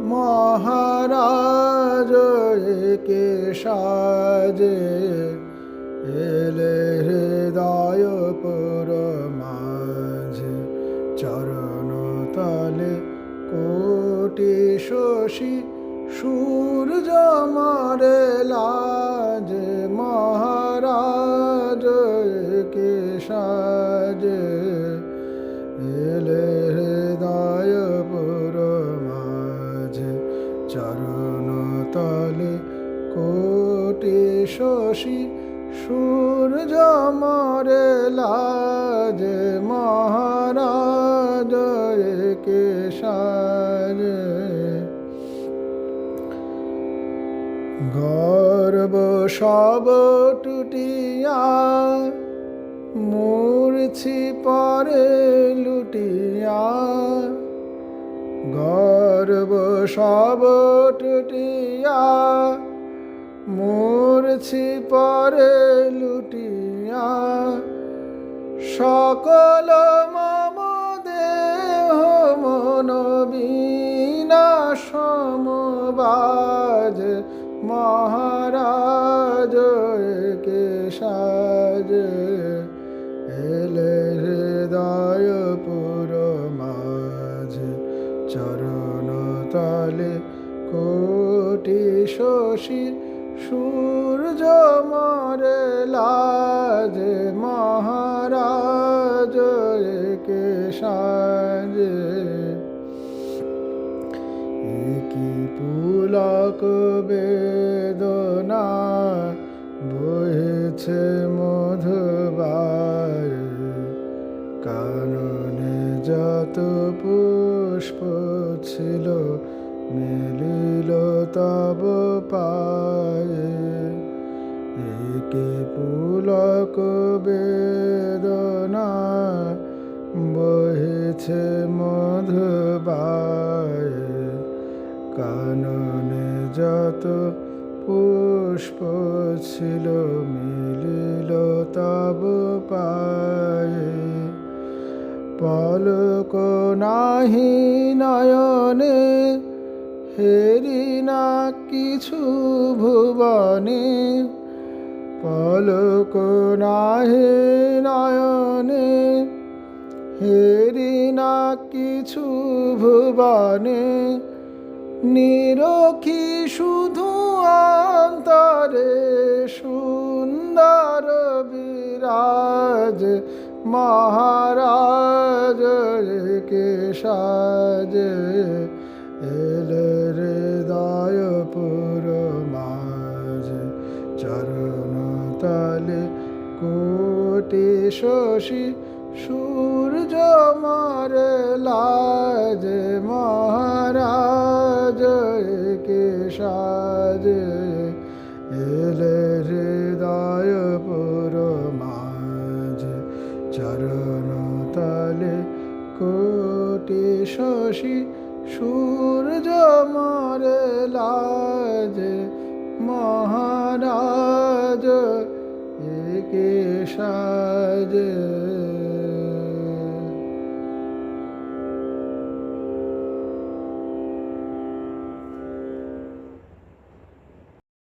মহারাজ কে সাজে এলে হৃদয় পুর মাঝে চরণ তলে কোটি শশী সূর্য মারে লাজে মহারাজ কে সাজে এলে হৃদয় পুর মাঝে চরণ তলে কোটি শশী সূর্য মারে লাজে মহারাজ কে সাজে গর্ব সব টুটিয়া মূর্ছি পরে লুটিয়া গর্ব সব টুটিয়া মূর্ছি পরে লুটিয়া সকল মম দেহ মন বিনাশ সমবাজ মহারাজ কে সাজে এলে হৃদয় পুর মাঝে চরণ তলে কোটি শশী সূর্য মারে লাজে মহারাজ কে সাজে কি পুলক বেদনা বহেছে মধুবায় কাননে যত পুষ্প ছিল মিলিল তব পায়ে একে পুলক বেদনা বহেছে মধুবায় কাননে যত পুষ্প ছিল মিলিল তব পায়ে পলক নাহি নয়নে হেরি না কিছু ভুবনে পলক নাহি নয়নে হেরি না কিছু ভুবনে নিরখি শুধু অন্তরে সুন্দর বিরাজ মহারাজ কে সাজে এলে হৃদয় পুর মাঝে চরণ তলে কোটি শশী সূর্য মারে লাজে মহারাজ কে সাজে এলে হৃদয় পুর মাঝে চরণ তলে কোটি শশী সূর্য মারে লাজে মহারাজ কে সাজে।